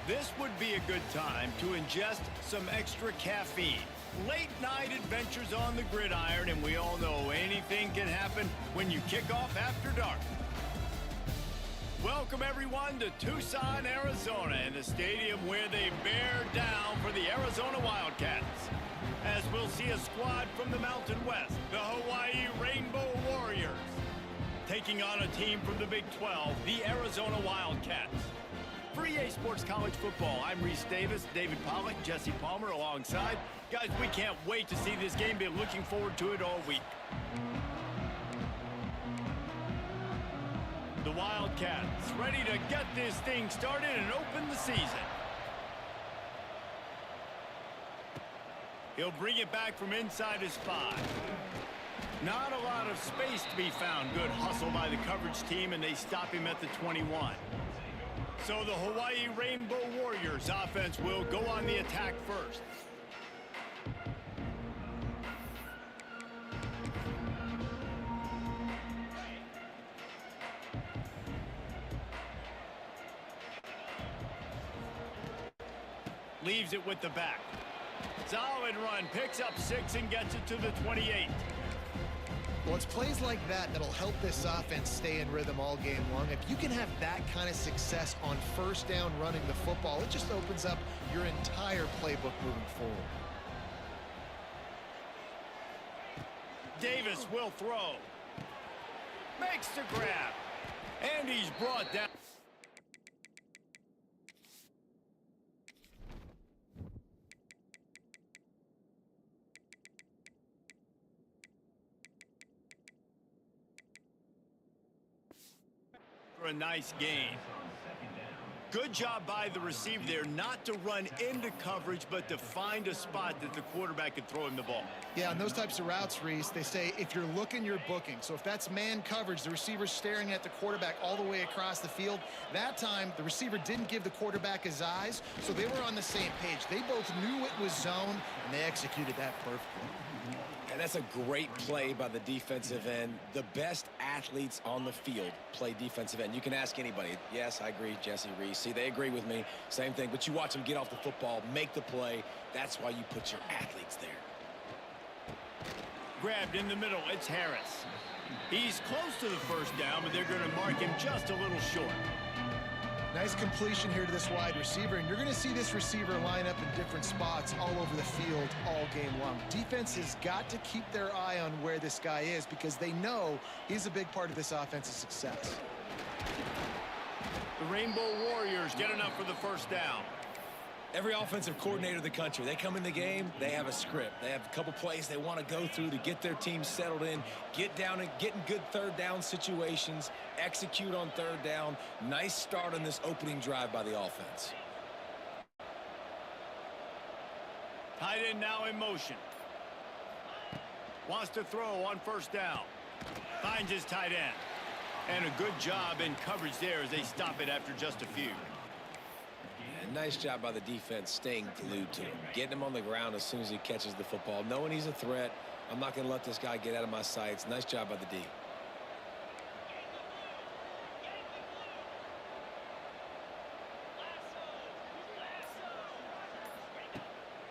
This would be a good time to ingest some extra caffeine. Late night adventures on the gridiron, and we all know anything can happen when you kick off after dark. Welcome everyone to Tucson, Arizona, in the stadium where they bear down for the Arizona Wildcats. As we'll see a squad from the Mountain West, the Hawaii Rainbow Warriors, taking on a team from the Big 12, the Arizona Wildcats. For EA Sports College Football, I'm Reese Davis, David Pollack, Jesse Palmer alongside. Guys, we can't wait to see this game. Been looking forward to it all week. The Wildcats ready to get this thing started and open the season. He'll bring it back from inside his 5. Not a lot of space to be found. Good hustle by the coverage team, and they stop him at the 21. So the Hawaii Rainbow Warriors offense will go on the attack first. Leaves it with the back. Solid run, picks up 6 and gets it to the 28. Well, it's plays like that that'll help this offense stay in rhythm all game long. If you can have that kind of success on first down running the football, it just opens up your entire playbook moving forward. Davis will throw. Makes the grab. And he's brought down. A nice gain. Good job by the receiver there not to run into coverage, but to find a spot that the quarterback could throw him the ball. Yeah, on those types of routes, Reese, they say if you're looking, you're booking. So if that's man coverage, the receiver's staring at the quarterback all the way across the field. That time, the receiver didn't give the quarterback his eyes, so they were on the same page. They both knew it was zone, and they executed that perfectly. And that's a great play by the defensive end. The best athletes on the field play defensive end. You can ask anybody. Yes, I agree, Jesse, Reese. See, they agree with me. Same thing. But you watch them get off the football, make the play. That's why you put your athletes there. Grabbed in the middle. It's Harris. He's close to the first down, but they're going to mark him just a little short. Nice completion here to this wide receiver, and you're going to see this receiver line up in different spots all over the field all game long. Defense has got to keep their eye on where this guy is because they know he's a big part of this offense's success. The Rainbow Warriors get enough for the first down. Every offensive coordinator in the country, they come in the game, they have a script. They have a couple plays they want to go through to get their team settled in, get down and get in good third down situations, execute on third down. Nice start on this opening drive by the offense. Tight end now in motion. Wants to throw on first down. Finds his tight end. And a good job in coverage there as they stop it after just a few. Nice job by the defense staying glued to him, getting him on the ground as soon as he catches the football, knowing he's a threat. I'm not going to let this guy get out of my sights. Nice job by the D.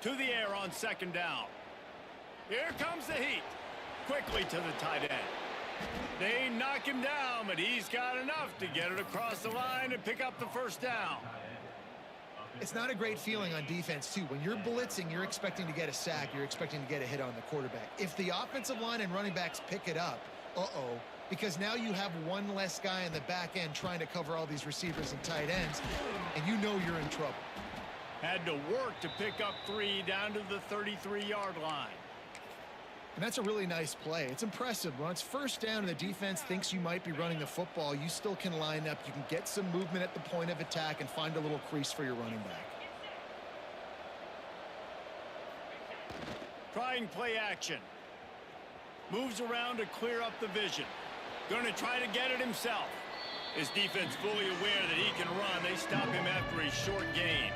To the air on second down. Here comes the heat. Quickly to the tight end. They knock him down, but he's got enough to get it across the line and pick up the first down. It's not a great feeling on defense, too. When you're blitzing, you're expecting to get a sack. You're expecting to get a hit on the quarterback. If the offensive line and running backs pick it up, because now you have one less guy in the back end trying to cover all these receivers and tight ends, and you know you're in trouble. Had to work to pick up 3 down to the 33-yard line. And that's a really nice play. It's impressive. When it's first down and the defense thinks you might be running the football, you still can line up. You can get some movement at the point of attack and find a little crease for your running back. Trying play action. Moves around to clear up the vision. Going to try to get it himself. His defense fully aware that he can run. They stop him after a short gain.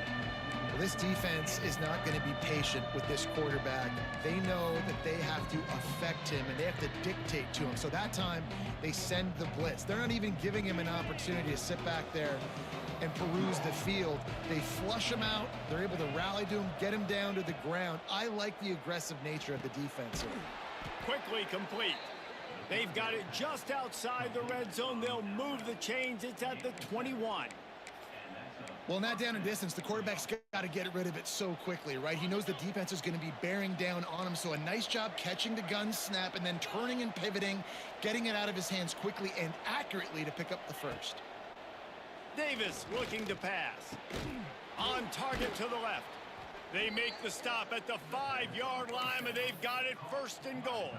This defense is not going to be patient with this quarterback. They know that they have to affect him, and they have to dictate to him. So that time, they send the blitz. They're not even giving him an opportunity to sit back there and peruse the field. They flush him out. They're able to rally to him, get him down to the ground. I like the aggressive nature of the defense here. Quickly complete. They've got it just outside the red zone. They'll move the chains. It's at the 21. Well, in that down and distance, the quarterback's got to get rid of it so quickly, right? He knows the defense is going to be bearing down on him, so a nice job catching the gun snap and then turning and pivoting, getting it out of his hands quickly and accurately to pick up the first. Davis looking to pass. On target to the left. They make the stop at the 5-yard line, and they've got it 1st and goal.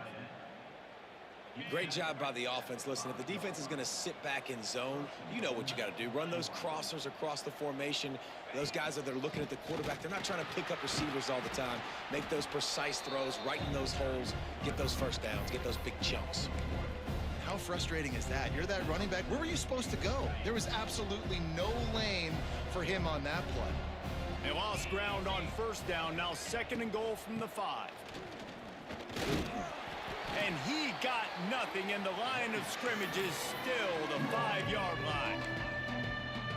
Great job by the offense. Listen, if the defense is going to sit back in zone, you know what you got to do. Run those crossers across the formation. Those guys that are looking at the quarterback, they're not trying to pick up receivers all the time. Make those precise throws, right in those holes, get those first downs, get those big chunks. How frustrating is that? You're that running back. Where were you supposed to go? There was absolutely no lane for him on that play. They lost ground on 1st down. Now 2nd and goal from the 5. And he got nothing, and the line of scrimmage is still the 5-yard line.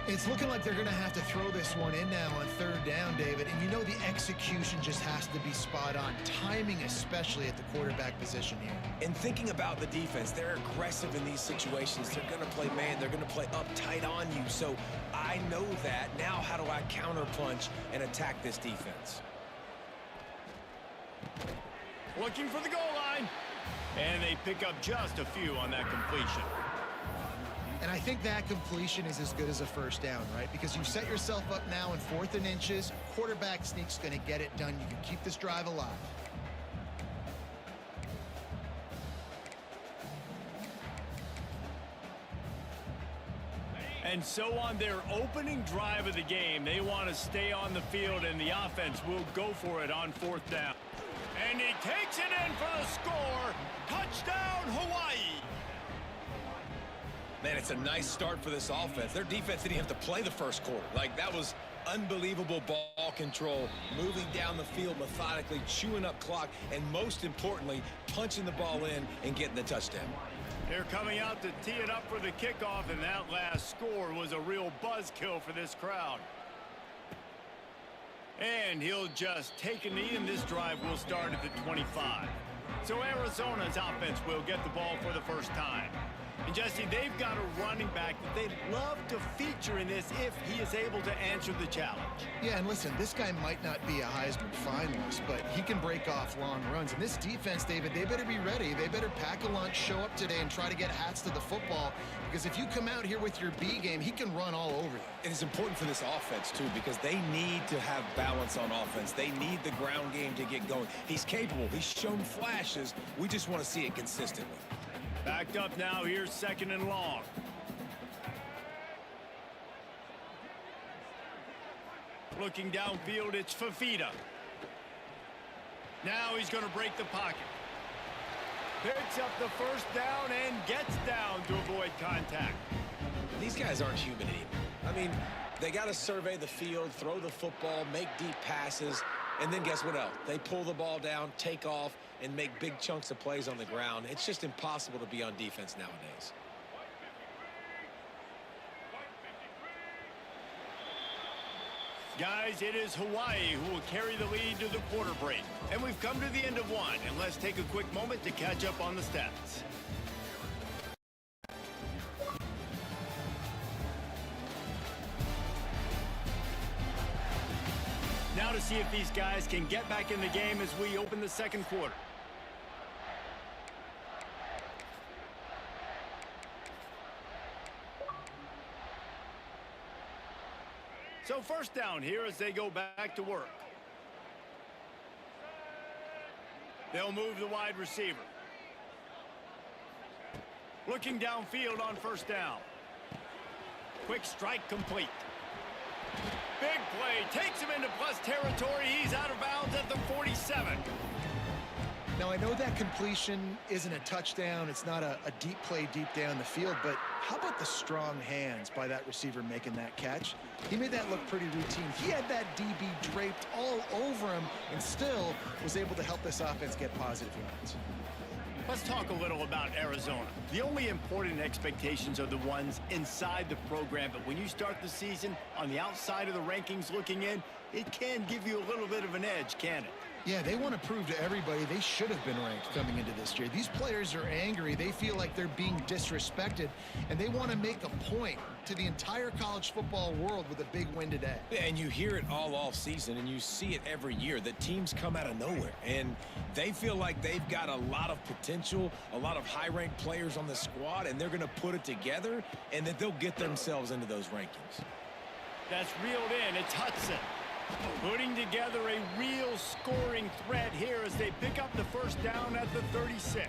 It's looking like they're going to have to throw this one in now on 3rd down, David. And you know the execution just has to be spot on. Timing especially at the quarterback position here. And thinking about the defense, they're aggressive in these situations. They're going to play man. They're going to play up tight on you. So I know that. Now how do I counterpunch and attack this defense? Looking for the goal line. And they pick up just a few on that completion. And I think that completion is as good as a 1st down, right? Because you set yourself up now in 4th and inches. Quarterback sneak's going to get it done. You can keep this drive alive. And so on their opening drive of the game, they want to stay on the field, and the offense will go for it on 4th down. And he takes it in for the score. Touchdown, Hawaii. Man, it's a nice start for this offense. Their defense didn't have to play the 1st quarter. Like, that was unbelievable ball control, moving down the field methodically, chewing up clock, and most importantly, punching the ball in and getting the touchdown. They're coming out to tee it up for the kickoff, and that last score was a real buzzkill for this crowd. And he'll just take a knee, and this drive will start at the 25. So Arizona's offense will get the ball for the 1st time. And Jesse, they've got a running back that they'd love to feature in this if he is able to answer the challenge. Yeah, and listen, this guy might not be a Heisman finalist, but he can break off long runs. And this defense, David, they better be ready. They better pack a lunch, show up today, and try to get hats to the football. Because if you come out here with your B game, he can run all over you. And it's important for this offense, too, because they need to have balance on offense. They need the ground game to get going. He's capable. He's shown flashes. We just want to see it consistently. Backed up now. Here's 2nd and long. Looking downfield, it's Fafita. Now he's going to break the pocket. Picks up the 1st down and gets down to avoid contact. These guys aren't human anymore. I mean, they got to survey the field, throw the football, make deep passes, and then guess what else? They pull the ball down, take off, and make big chunks of plays on the ground. It's just impossible to be on defense nowadays. Guys, it is Hawaii who will carry the lead to the quarter break. And we've come to the end of one, and let's take a quick moment to catch up on the stats. Now to see if these guys can get back in the game as we open the 2nd quarter. So 1st down here as they go back to work. They'll move the wide receiver. Looking downfield on 1st down. Quick strike complete. Big play, takes him into plus territory. He's out of bounds at the 47. Now, I know that completion isn't a touchdown. It's not a deep play deep down the field, but how about the strong hands by that receiver making that catch? He made that look pretty routine. He had that DB draped all over him and still was able to help this offense get positive yards. Let's talk a little about Arizona. The only important expectations are the ones inside the program, but when you start the season on the outside of the rankings looking in, it can give you a little bit of an edge, can it? Yeah, they want to prove to everybody they should have been ranked coming into this year. These players are angry. They feel like they're being disrespected, and they want to make a point to the entire college football world with a big win today. And you hear it all season, and you see it every year. The teams come out of nowhere, and they feel like they've got a lot of potential, a lot of high-ranked players on the squad, and they're going to put it together, and that they'll get themselves into those rankings. That's reeled in. It's Hudson putting together a real scoring threat here as they pick up the first down at the 36.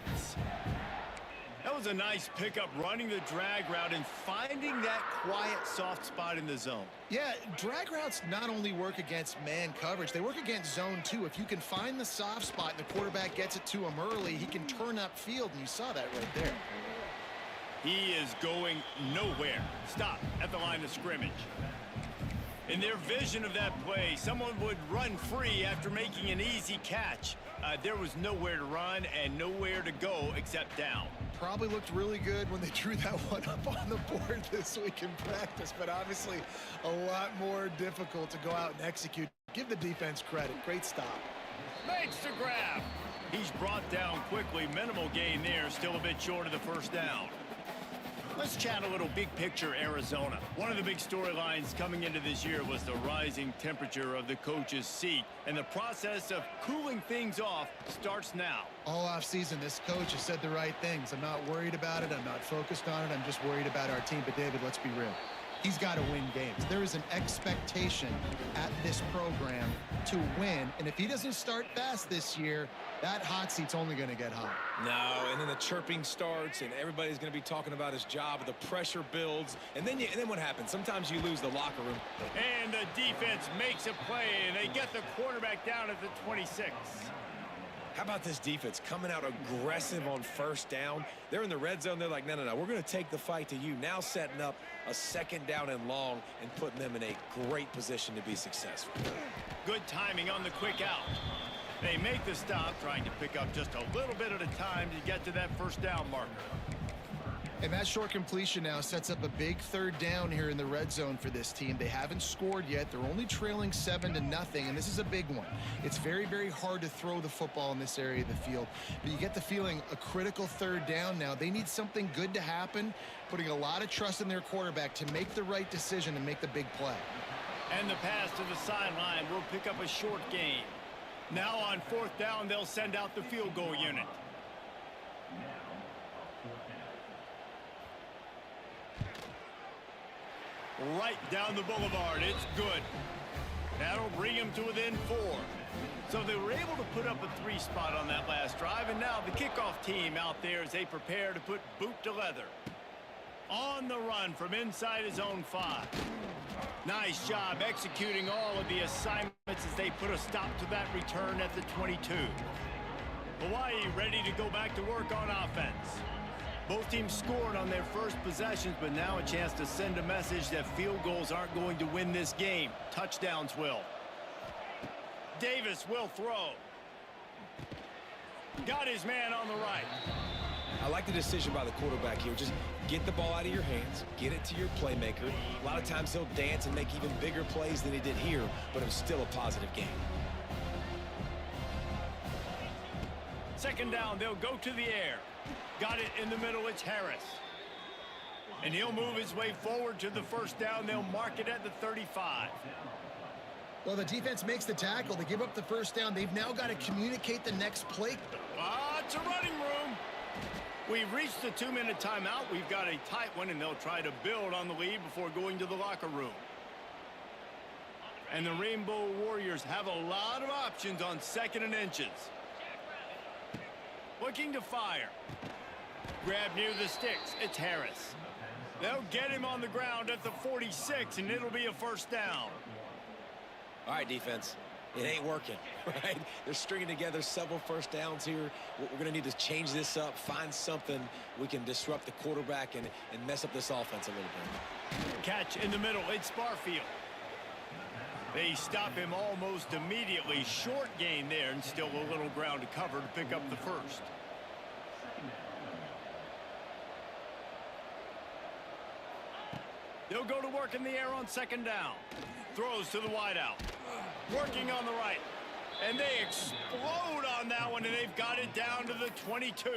That was a nice pickup, running the drag route and finding that quiet, soft spot in the zone. Yeah, drag routes not only work against man coverage, they work against zone too. If you can find the soft spot and the quarterback gets it to him early, he can turn upfield, and you saw that right there. He is going nowhere. Stop at the line of scrimmage. In their vision of that play, someone would run free after making an easy catch. There was nowhere to run and nowhere to go except down. Probably looked really good when they drew that one up on the board this week in practice, but obviously a lot more difficult to go out and execute. Give the defense credit. Great stop. Makes the grab. He's brought down quickly. Minimal gain there. Still a bit short of the first down. Let's chat a little big picture Arizona. One of the big storylines coming into this year was the rising temperature of the coach's seat, and the process of cooling things off starts now. All offseason, this coach has said the right things. I'm not worried about it. I'm not focused on it. I'm just worried about our team. But, David, let's be real. He's got to win games. There is an expectation at this program to win, and if he doesn't start fast this year, that hot seat's only going to get hot. No, and then the chirping starts, and everybody's going to be talking about his job. The pressure builds, and then what happens? Sometimes you lose the locker room. And the defense makes a play, and they get the quarterback down at the 26. How about this defense coming out aggressive on first down? They're in the red zone. They're like, no, we're going to take the fight to you. Now setting up a second down and long and putting them in a great position to be successful. Good timing on the quick out. They make the stop, trying to pick up just a little bit at a time to get to that first down marker. And that short completion now sets up a big third down here in the red zone for this team. They haven't scored yet. They're only trailing 7-0, and this is a big one. It's very, very hard to throw the football in this area of the field. But you get the feeling a critical third down now. They need something good to happen, putting a lot of trust in their quarterback to make the right decision and make the big play. And the pass to the sideline will pick up a short gain. Now on fourth down, they'll send out the field goal unit. Right down the boulevard. It's good. That'll bring him to within 4. So they were able to put up a 3 spot on that last drive, and now the kickoff team out there as they prepare to put boot to leather. On the run from inside his own 5. Nice job executing all of the assignments as they put a stop to that return at the 22. Hawaii ready to go back to work on offense. Both teams scored on their first possessions, but now a chance to send a message that field goals aren't going to win this game. Touchdowns will. Davis will throw. Got his man on the right. I like the decision by the quarterback here. Just get the ball out of your hands, get it to your playmaker. A lot of times he'll dance and make even bigger plays than he did here, but it was still a positive game. Second down, they'll go to the air. Got it in the middle, it's Harris. And he'll move his way forward to the first down. They'll mark it at the 35. Well, the defense makes the tackle. They give up the first down. They've now got to communicate the next play. It's a running room. We've reached the 2-minute timeout. We've got a tight one, and they'll try to build on the lead before going to the locker room. And the Rainbow Warriors have a lot of options on 2nd and inches. Looking to fire. Grab near the sticks. It's Harris. They'll get him on the ground at the 46, and it'll be a first down. All right, defense. It ain't working, right? They're stringing together several first downs here. We're going to need to change this up, find something we can disrupt the quarterback and mess up this offense a little bit. Catch in the middle. It's Barfield. They stop him almost immediately. Short gain there, and still a little ground to cover to pick up the first. work in the air on second down. Throws to the wideout. Working on the right. And they explode on that one, and they've got it down to the 22.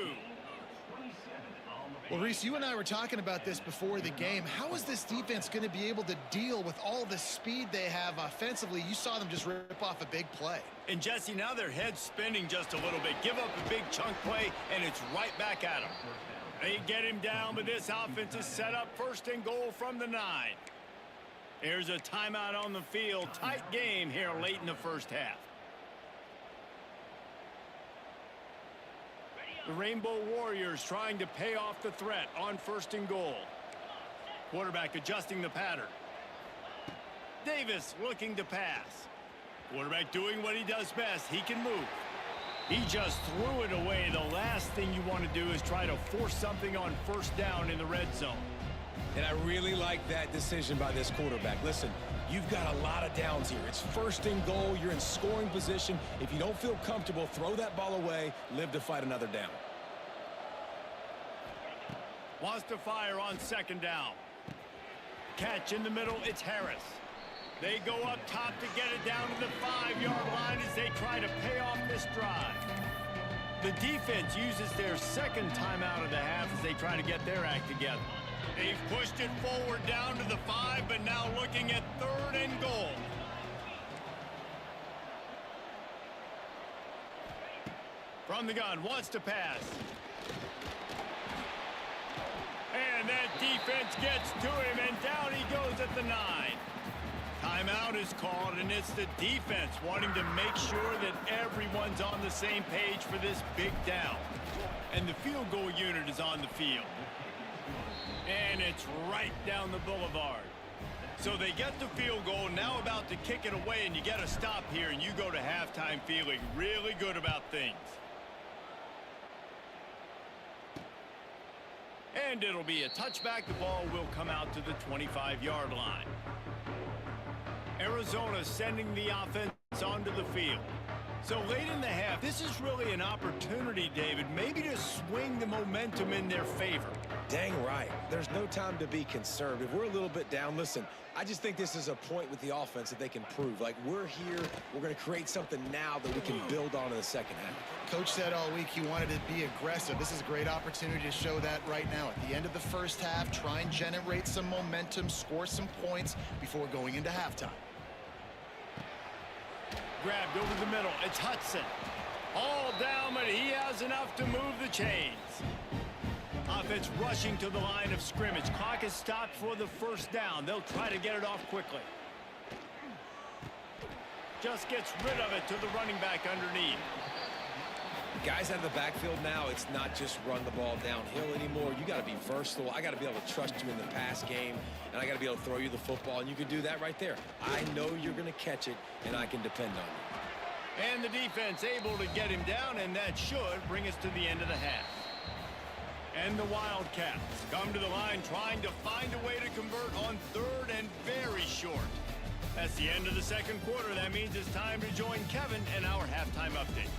Well, Reese, you and I were talking about this before the game. How is this defense going to be able to deal with all the speed they have offensively? You saw them just rip off a big play. And, Jesse, now their head's spinning just a little bit. Give up a big chunk play, and it's right back at them. They get him down, but this offense is set up first and goal from the 9. Here's a timeout on the field. Tight game here late in the first half. The Rainbow Warriors trying to pay off the threat on first and goal. Quarterback adjusting the pattern. Davis looking to pass. Quarterback doing what he does best. He can move. He just threw it away. The last thing you want to do is try to force something on first down in the red zone. And I really like that decision by this quarterback. Listen, you've got a lot of downs here. It's first and goal. You're in scoring position. If you don't feel comfortable, throw that ball away. Live to fight another down. Wants to fire on second down. Catch in the middle. It's Harris. They go up top to get it down to the 5-yard line as they try to pay off this drive. The defense uses their second timeout of the half as they try to get their act together. They've pushed it forward down to the 5, but now looking at third and goal. From the gun, wants to pass. And that defense gets to him, and down he goes at the 9. Timeout is called, and it's the defense wanting to make sure that everyone's on the same page for this big down. And the field goal unit is on the field. And it's right down the boulevard. So they get the field goal, now about to kick it away, and you get a stop here, and you go to halftime feeling really good about things. And it'll be a touchback. The ball will come out to the 25-yard line. Arizona sending the offense onto the field. So late in the half, this is really an opportunity, David, maybe to swing the momentum in their favor. Dang right. There's no time to be concerned. If we're a little bit down, listen, I just think this is a point with the offense that they can prove. Like, we're here, we're going to create something now that we can build on in the second half. Coach said all week he wanted to be aggressive. This is a great opportunity to show that right now. At the end of the first half, try and generate some momentum, score some points before going into halftime. Grabbed over the middle. It's Hudson. All down, but he has enough to move the chains. Offense rushing to the line of scrimmage. Clock is stopped for the first down. They'll try to get it off quickly. Just gets rid of it to the running back underneath. Guys out of the backfield now, it's not just run the ball downhill anymore. You got to be versatile. I got to be able to trust you in the pass game, and I got to be able to throw you the football, and you can do that right there. I know you're going to catch it, and I can depend on you. And the defense able to get him down, and that should bring us to the end of the half. And the Wildcats come to the line trying to find a way to convert on third and very short. That's the end of the second quarter. That means it's time to join Kevin and our halftime update.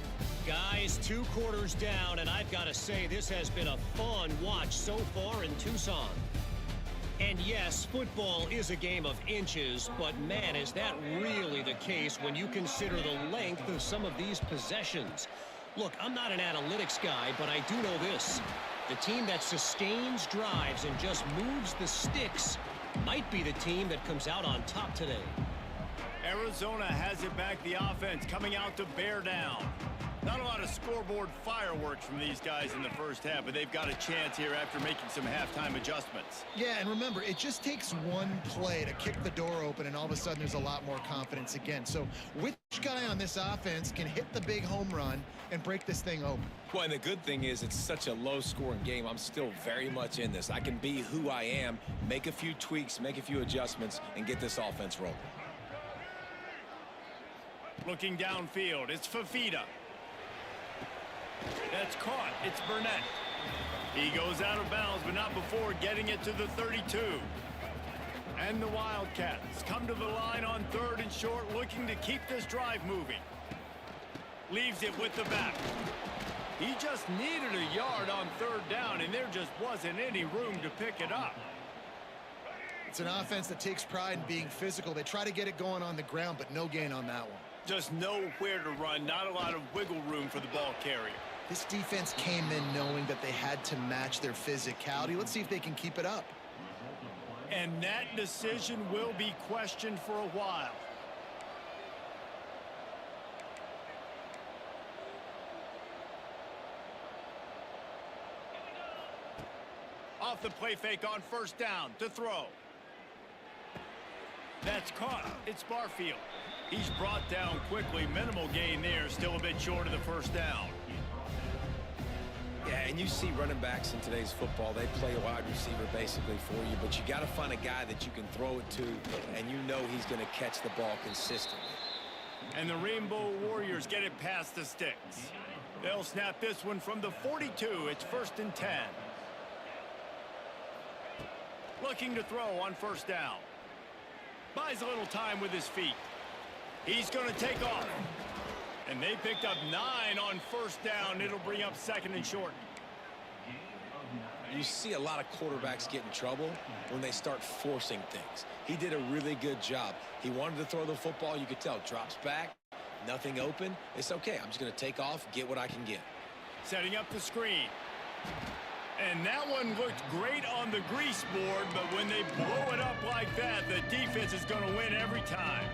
Guys, 2 quarters down, and I've got to say this has been a fun watch so far in Tucson. And yes, football is a game of inches, but man, is that really the case when you consider the length of some of these possessions. Look, I'm not an analytics guy, but I do know this. The team that sustains drives and just moves the sticks might be the team that comes out on top today. Arizona has it back, the offense coming out to bear down. Not a lot of scoreboard fireworks from these guys in the first half, but they've got a chance here after making some halftime adjustments. Yeah, and remember, it just takes one play to kick the door open, and all of a sudden there's a lot more confidence again. So which guy on this offense can hit the big home run and break this thing open? Well, and the good thing is it's such a low-scoring game. I'm still very much in this. I can be who I am, make a few tweaks, make a few adjustments, and get this offense rolling. Looking downfield, it's Fafita. That's caught. It's Burnett. He goes out of bounds, but not before getting it to the 32. And the Wildcats come to the line on third and short, looking to keep this drive moving. Leaves it with the back. He just needed a yard on third down, and there just wasn't any room to pick it up. It's an offense that takes pride in being physical. They try to get it going on the ground, but no gain on that one. Just nowhere to run, not a lot of wiggle room for the ball carrier. This defense came in knowing that they had to match their physicality. Let's see if they can keep it up. And that decision will be questioned for a while. Off the play fake on first down to throw. That's caught. It's Barfield. He's brought down quickly. Minimal gain there. Still a bit short of the first down. Yeah, and you see running backs in today's football, they play wide receiver basically for you, but you got to find a guy that you can throw it to, and you know he's going to catch the ball consistently. And the Rainbow Warriors get it past the sticks. They'll snap this one from the 42. It's 1st and 10. Looking to throw on first down. Buys a little time with his feet. He's going to take off. And they picked up 9 on first down. It'll bring up 2nd and short. You see a lot of quarterbacks get in trouble when they start forcing things. He did a really good job. He wanted to throw the football. You could tell. Drops back. Nothing open. It's okay. I'm just going to take off, get what I can get. Setting up the screen. And that one looked great on the grease board, but when they blow it up like that, the defense is going to win every time.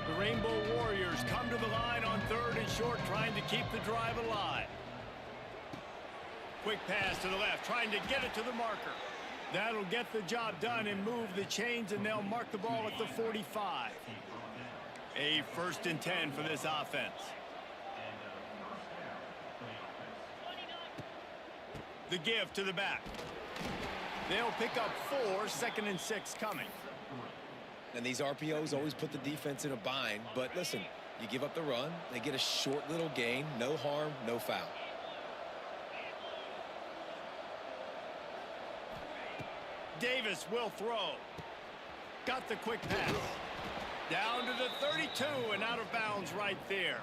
The Rainbow Warriors come to the line on 3rd and short, trying to keep the drive alive. Quick pass to the left, trying to get it to the marker. That'll get the job done and move the chains, and they'll mark the ball at the 45. A 1st and 10 for this offense. The give to the back. They'll pick up 4, 2nd and 6 coming. And these RPOs always put the defense in a bind. But listen, you give up the run, they get a short little gain, no harm, no foul. Davis will throw. Got the quick pass. Down to the 32 and out of bounds right there.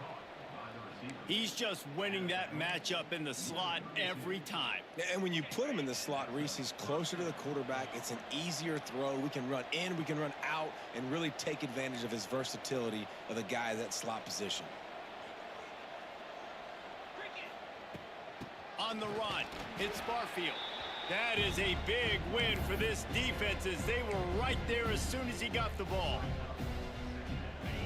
He's just winning that matchup in the slot every time. And when you put him in the slot, Reese, he's closer to the quarterback. It's an easier throw. We can run in, we can run out, and really take advantage of his versatility of the guy at that slot position. On the run, it's Barfield. That is a big win for this defense, as they were right there as soon as he got the ball.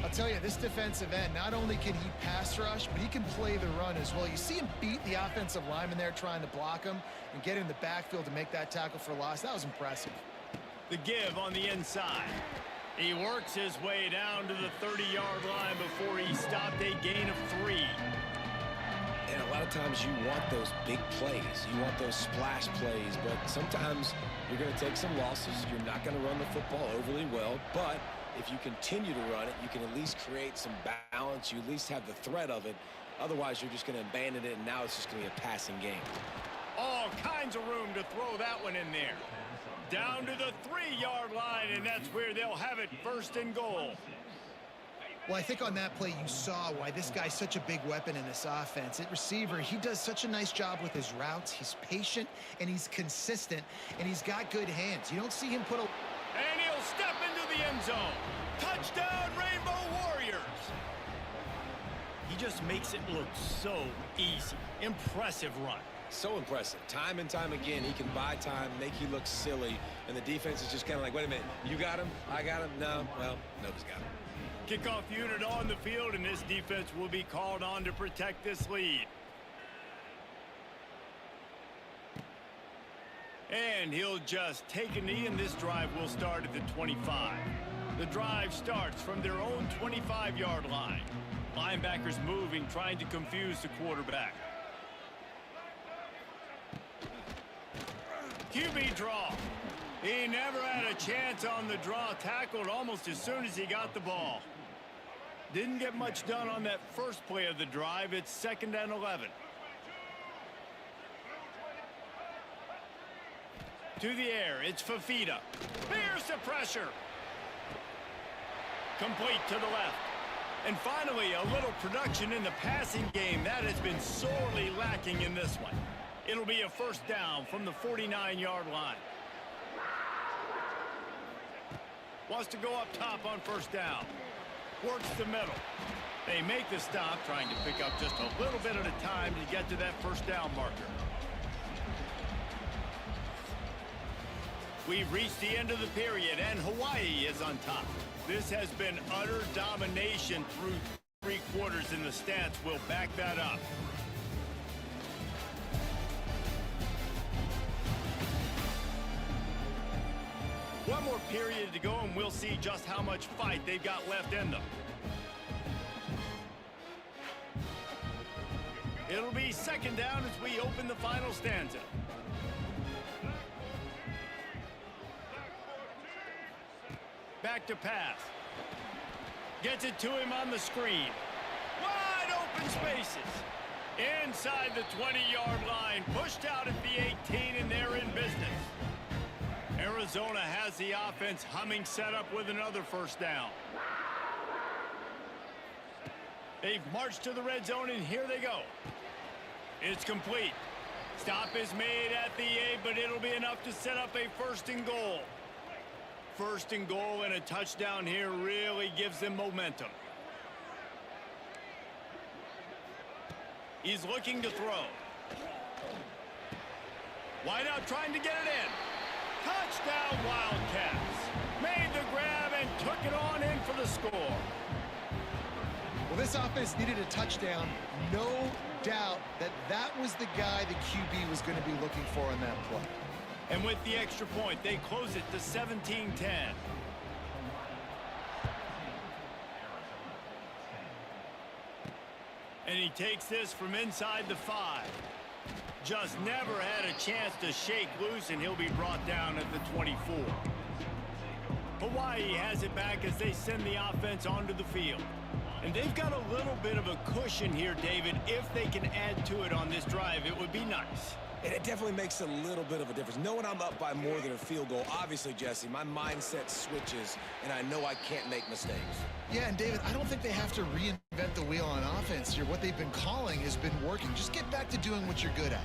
I'll tell you, this defensive end, not only can he pass rush, but he can play the run as well. You see him beat the offensive lineman there trying to block him and get in the backfield to make that tackle for loss. That was impressive. The give on the inside. He works his way down to the 30-yard line before he stopped, a gain of 3. And a lot of times you want those big plays. You want those splash plays, but sometimes you're going to take some losses. You're not going to run the football overly well, but if you continue to run it, you can at least create some balance. You at least have the threat of it. Otherwise, you're just going to abandon it, and now it's just going to be a passing game. All kinds of room to throw that one in there. Down to the 3-yard line, and that's where they'll have it, 1st and goal. Well, I think on that play you saw why this guy's such a big weapon in this offense. At receiver, he does such a nice job with his routes. He's patient, and he's consistent, and he's got good hands. You don't see him put a... And he'll step into the end zone. Touchdown, Rainbow Warriors. He just makes it look so easy. Impressive run. So impressive. Time and time again, he can buy time, make you look silly, and the defense is just kind of like, wait a minute, you got him? I got him? No? Well, nobody's got him. Kickoff unit on the field, and this defense will be called on to protect this lead. And he'll just take a knee, and this drive will start at the 25. The drive starts from their own 25-yard line. Linebackers moving, trying to confuse the quarterback. QB draw. He never had a chance on the draw, tackled almost as soon as he got the ball. Didn't get much done on that first play of the drive. It's 2nd and 11. To the air, it's Fafita. Here's the pressure. Complete to the left. And finally, a little production in the passing game. That has been sorely lacking in this one. It'll be a 1st down from the 49-yard line. Wants to go up top on first down. Works the middle. They make the stop, trying to pick up just a little bit at a time to get to that first down marker. We've reached the end of the period, and Hawaii is on top. This has been utter domination through 3 quarters, and the stats will back that up. One more period to go, and we'll see just how much fight they've got left in them. It'll be second down as we open the final stanza. Back to pass. Gets it to him on the screen. Wide open spaces. Inside the 20-yard line. Pushed out at the 18, and they're in business. Arizona has the offense humming, set up with another first down. They've marched to the red zone, and here they go. It's complete. Stop is made at the 8, but it'll be enough to set up a first and goal. First and goal and a touchdown here really gives them momentum. He's looking to throw. Wide out trying to get it in. Touchdown Wildcats. Made the grab and took it on in for the score. Well, this offense needed a touchdown. No doubt that that was the guy the QB was going to be looking for on that play. And with the extra point, they close it to 17-10. And he takes this from inside the 5. Just never had a chance to shake loose, and he'll be brought down at the 24. Hawaii has it back as they send the offense onto the field. And they've got a little bit of a cushion here, David. If they can add to it on this drive, it would be nice. And it definitely makes a little bit of a difference. Knowing I'm up by more than a field goal, obviously, Jesse, my mindset switches, and I know I can't make mistakes. Yeah, and David, I don't think they have to reinvent the wheel on offense here. What they've been calling has been working. Just get back to doing what you're good at.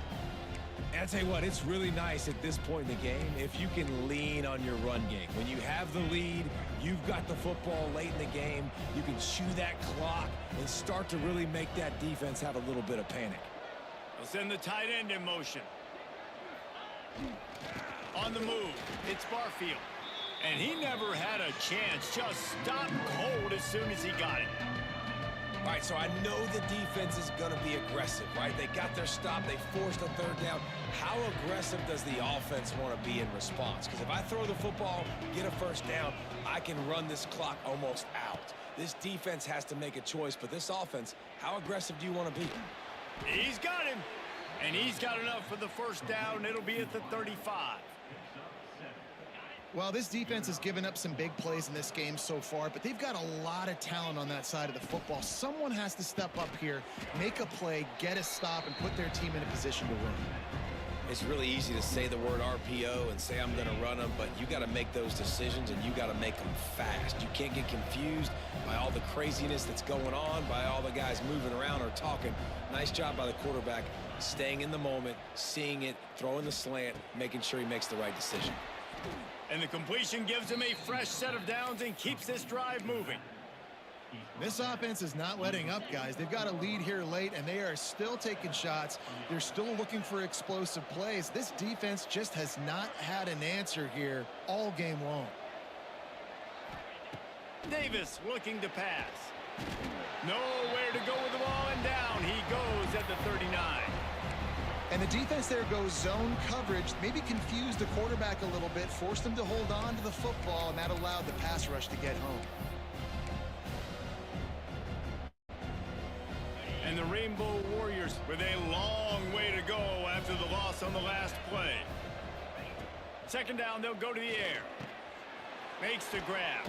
And I tell you what, it's really nice at this point in the game if you can lean on your run game. When you have the lead, you've got the football late in the game, you can chew that clock and start to really make that defense have a little bit of panic. They'll send the tight end in motion. On the move, it's Barfield. And he never had a chance, just stopped cold as soon as he got it. All right, so I know the defense is going to be aggressive, right? They got their stop. They forced a third down. How aggressive does the offense want to be in response? Because if I throw the football, get a first down, I can run this clock almost out. This defense has to make a choice, but this offense, how aggressive do you want to be? He's got him, and he's got enough for the first down. It'll be at the 35. Well, this defense has given up some big plays in this game so far, but they've got a lot of talent on that side of the football. Someone has to step up here, make a play, get a stop, and put their team in a position to win. It's really easy to say the word RPO and say I'm going to run them, but you got to make those decisions, and you got to make them fast. You can't get confused by all the craziness that's going on, by all the guys moving around or talking. Nice job by the quarterback, staying in the moment, seeing it, throwing the slant, making sure he makes the right decision. And the completion gives him a fresh set of downs and keeps this drive moving. This offense is not letting up, guys. They've got a lead here late, and they are still taking shots. They're still looking for explosive plays. This defense just has not had an answer here all game long. Davis looking to pass. Nowhere to go with the ball, and down he goes at the 39. And the defense there goes zone coverage, maybe confused the quarterback a little bit, forced him to hold on to the football, and that allowed the pass rush to get home. And the Rainbow Warriors with a long way to go after the loss on the last play. Second down, they'll go to the air. Makes the grab.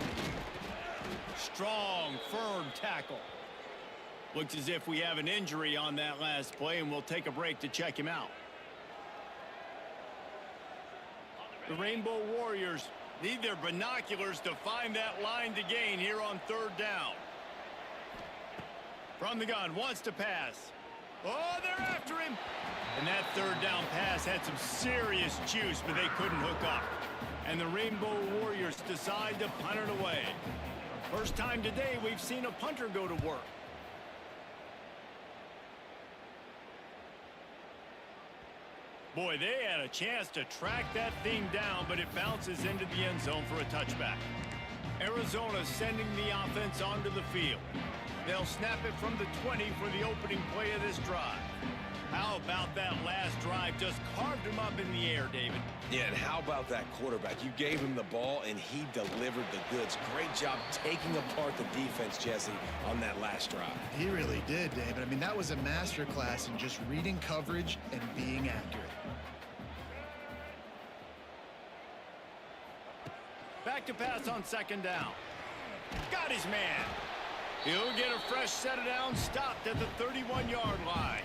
Strong, firm tackle. Looks as if we have an injury on that last play, and we'll take a break to check him out. The Rainbow Warriors need their binoculars to find that line to gain here on third down. From the gun, wants to pass. Oh, they're after him. And that third down pass had some serious juice, but they couldn't hook up. And the Rainbow Warriors decide to punt it away. First time today we've seen a punter go to work. Boy, they had a chance to track that thing down, but it bounces into the end zone for a touchback. Arizona sending the offense onto the field. They'll snap it from the 20 for the opening play of this drive. How about that last drive? Just carved him up in the air, David. Yeah, and how about that quarterback? You gave him the ball, and he delivered the goods. Great job taking apart the defense, Jesse, on that last drive. He really did, David. I mean, that was a masterclass in just reading coverage and being accurate. Back to pass on second down. Got his man. He'll get a fresh set of downs, stopped at the 31-yard line.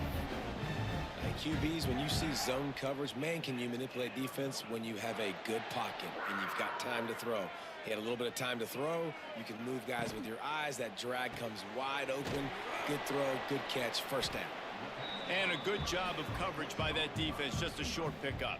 Hey, QBs, when you see zone coverage, man, can you manipulate defense when you have a good pocket and you've got time to throw. He had a little bit of time to throw. You can move guys with your eyes. That drag comes wide open. Good throw, good catch, first down. And a good job of coverage by that defense, just a short pickup.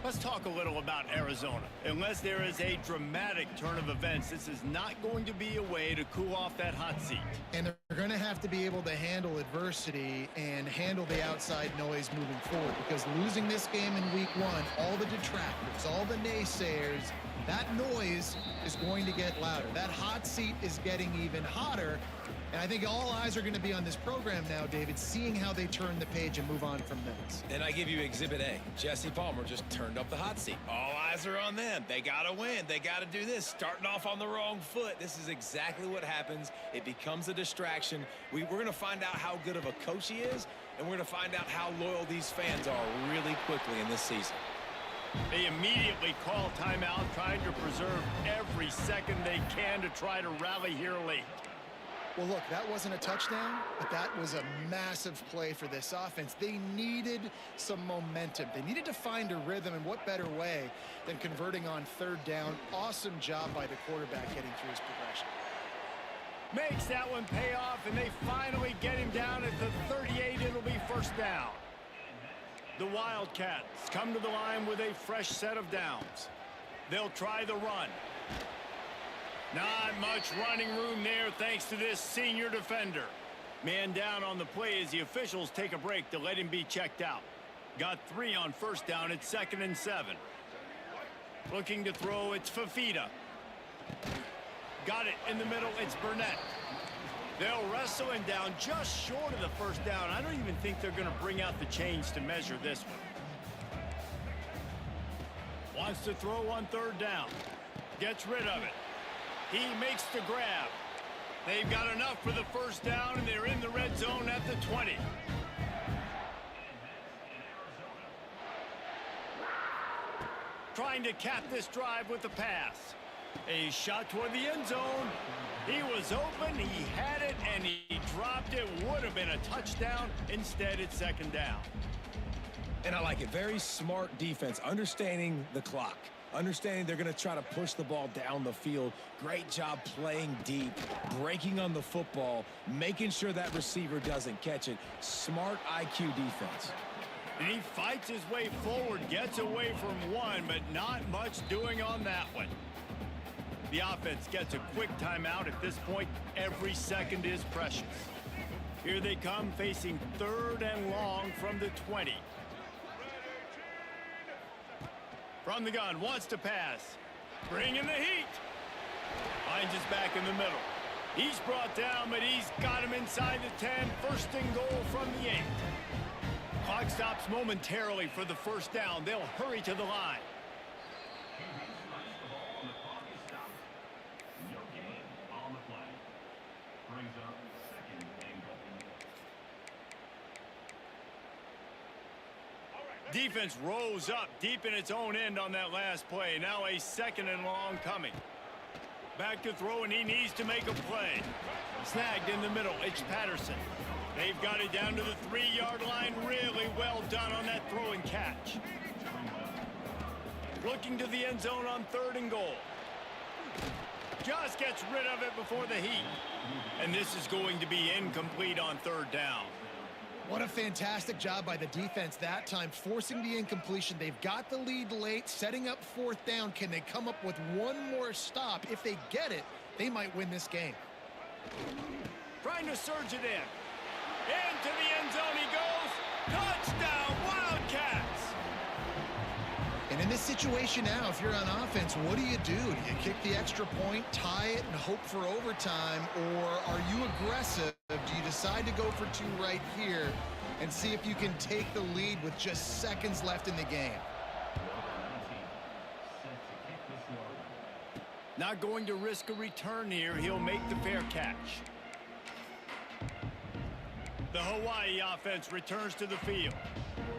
Let's talk a little about Arizona. Unless there is a dramatic turn of events, this is not going to be a way to cool off that hot seat. And they're going to have to be able to handle adversity and handle the outside noise moving forward, because losing this game in week one, all the detractors, all the naysayers, that noise is going to get louder. That hot seat is getting even hotter. And I think all eyes are going to be on this program now, David, seeing how they turn the page and move on from minutes. And I give you Exhibit A. Jesse Palmer just turned up the hot seat. All eyes are on them. They got to win. They got to do this. Starting off on the wrong foot. This is exactly what happens. It becomes a distraction. We're going to find out how good of a coach he is, and we're going to find out how loyal these fans are really quickly in this season. They immediately call timeout, trying to preserve every second they can to try to rally here late. Well, look, that wasn't a touchdown, but that was a massive play for this offense. They needed some momentum. They needed to find a rhythm, and what better way than converting on third down. Awesome job by the quarterback getting through his progression. Makes that one pay off, and they finally get him down at the 38. It'll be first down. The Wildcats come to the line with a fresh set of downs. They'll try the run. Not much running room there thanks to this senior defender. Man down on the play as the officials take a break to let him be checked out. Got 3 on first down at 2nd and 7. Looking to throw, it's Fafita. Got it in the middle, it's Burnett. They'll wrestle him down just short of the first down. I don't even think they're going to bring out the chains to measure this one. Wants to throw on third down. Gets rid of it. He makes the grab. They've got enough for the first down, and they're in the red zone at the 20. Trying to cap this drive with the pass. A shot toward the end zone. He was open, he had it, and he dropped it. Would have been a touchdown. Instead, it's second down. And I like it. Very smart defense, understanding the clock. Understanding they're going to try to push the ball down the field. Great job playing deep, breaking on the football, making sure that receiver doesn't catch it. Smart IQ defense. And he fights his way forward, gets away from one, but not much doing on that one. The offense gets a quick timeout. At this point, every second is precious. Here they come, facing 3rd and long from the 20. From the gun, wants to pass. Bringing the heat. Finds his back in the middle. He's brought down, but he's got him inside the 10. 1st and goal from the 8. Clock stops momentarily for the first down. They'll hurry to the line. Defense rose up deep in its own end on that last play. Now a 2nd and long coming. Back to throw, and he needs to make a play. Snagged in the middle. It's Patterson. They've got it down to the 3-yard line. Really well done on that throw and catch. Looking to the end zone on 3rd and goal. Just gets rid of it before the heat. And this is going to be incomplete on 3rd down. What a fantastic job by the defense that time, forcing the incompletion. They've got the lead late, setting up fourth down. Can they come up with one more stop? If they get it, they might win this game. Trying to surge it in. Into the end zone he goes. Touchdown, Wildcats! And in this situation now, if you're on offense, what do? Do you kick the extra point, tie it, and hope for overtime? Or are you aggressive? Do you decide to go for two right here and see if you can take the lead with just seconds left in the game? Not going to risk a return here. He'll make the fair catch. The Hawaii offense returns to the field.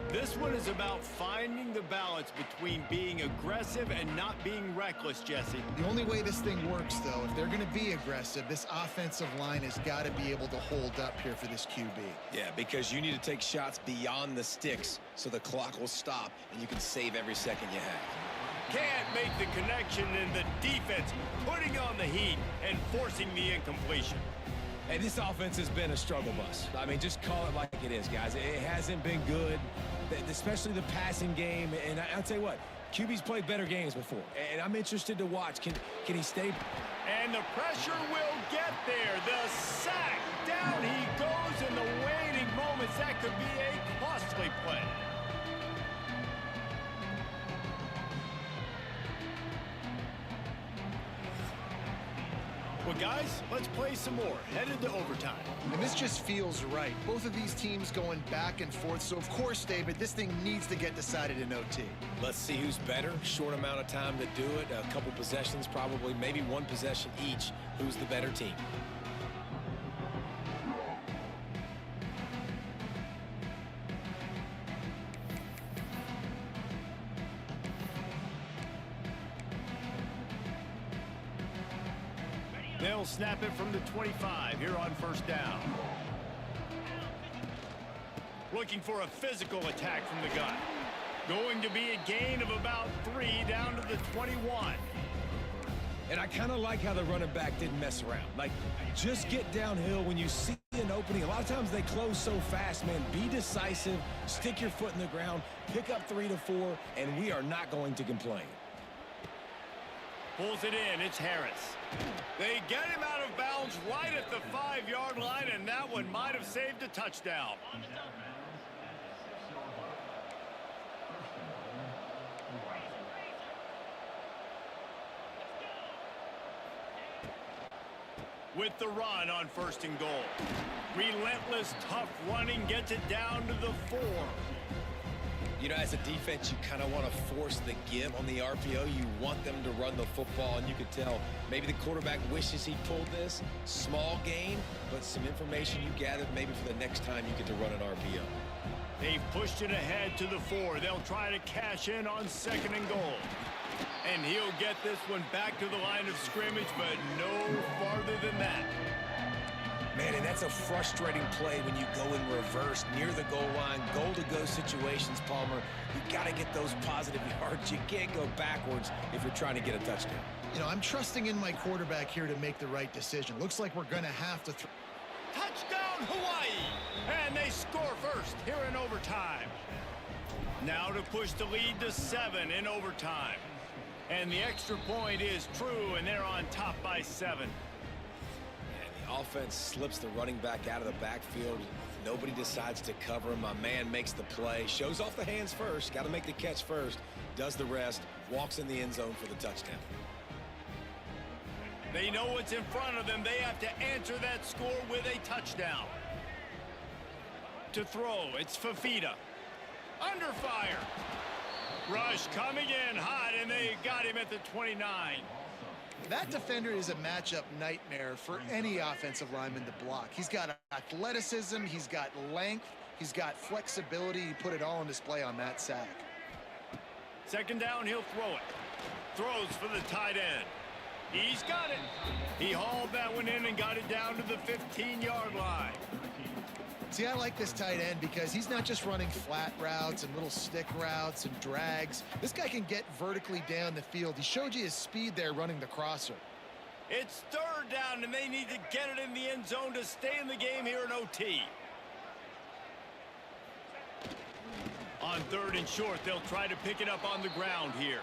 This one is about finding the balance between being aggressive and not being reckless, Jesse. The only way this thing works, though, if they're going to be aggressive, this offensive line has got to be able to hold up here for this QB. Yeah, because you need to take shots beyond the sticks so the clock will stop and you can save every second you have. Can't make the connection, and the defense putting on the heat and forcing the incompletion. Hey, this offense has been a struggle bus. I mean, just call it like it is, guys. It hasn't been good, especially the passing game. And I'll tell you what, QB's played better games before. And I'm interested to watch. Can he stay? And the pressure will get there. The sack. Down he goes in the waiting moments. That could be a costly play. Well, guys, let's play some more. Headed to overtime. And this just feels right. Both of these teams going back and forth. So, of course, David, this thing needs to get decided in OT. Let's see who's better. Short amount of time to do it. A couple possessions, probably, maybe one possession each. Who's the better team? They'll snap it from the 25 here on first down. Looking for a physical attack from the gun. Going to be a gain of about 3 down to the 21. And I kind of like how the running back didn't mess around. Like, just get downhill when you see an opening. A lot of times they close so fast, man. Be decisive, stick your foot in the ground, pick up 3 to 4, and we are not going to complain. Pulls it in. It's Harris. They get him out of bounds right at the 5-yard line, and that one might have saved a touchdown. With the run on first and goal. Relentless, tough running gets it down to the 4. You know, as a defense, you kind of want to force the give on the RPO. You want them to run the football, and you could tell maybe the quarterback wishes he pulled this. Small gain, but some information you gathered maybe for the next time you get to run an RPO. They've pushed it ahead to the 4. They'll try to cash in on second and goal. And he'll get this one back to the line of scrimmage, but no farther than that. Man, and that's a frustrating play when you go in reverse near the goal line, goal-to-go situations, Palmer. You got to get those positive yards. You can't go backwards if you're trying to get a touchdown. You know, I'm trusting in my quarterback here to make the right decision. Looks like we're going to have to throw. Touchdown, Hawaii! And they score first here in overtime. Now to push the lead to 7 in overtime. And the extra point is true, and they're on top by 7. Offense slips the running back out of the backfield. Nobody decides to cover him. My man makes the play, shows off the hands first, got to make the catch first, does the rest, walks in the end zone for the touchdown. They know what's in front of them. They have to answer that score with a touchdown. To throw, it's Fafita. Under fire. Rush coming in hot, and they got him at the 29. That defender is a matchup nightmare for any offensive lineman to block. He's got athleticism, he's got length, he's got flexibility. He put it all on display on that sack. Second down, he'll throw it. Throws for the tight end. He's got it. He hauled that one in and got it down to the 15-yard line. See, I like this tight end because he's not just running flat routes and little stick routes and drags. This guy can get vertically down the field. He showed you his speed there running the crosser. It's third down, and they need to get it in the end zone to stay in the game here in OT. On 3rd and short, they'll try to pick it up on the ground here.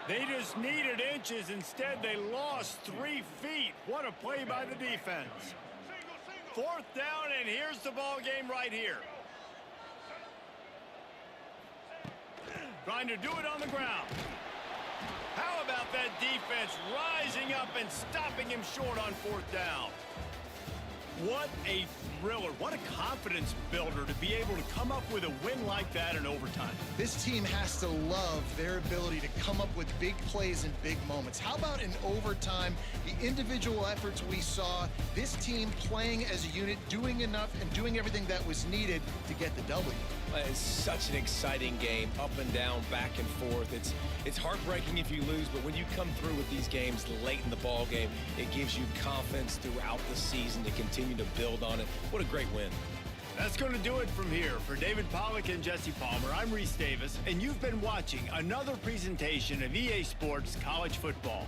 They just needed inches. Instead, they lost 3 feet. What a play by the defense. 4th down, and here's the ball game right here. Trying to do it on the ground. How about that defense rising up and stopping him short on 4th down? What a thriller. What a confidence builder to be able to come up with a win like that in overtime. This team has to love their ability to come up with big plays and big moments. How about in overtime, the individual efforts we saw, this team playing as a unit, doing enough and doing everything that was needed to get the W. It's such an exciting game, up and down, back and forth. It's heartbreaking if you lose, but when you come through with these games late in the ball game, it gives you confidence throughout the season to continue to build on it. What a great win. That's going to do it from here. For David Pollack and Jesse Palmer, I'm Reese Davis, and you've been watching another presentation of EA Sports College Football.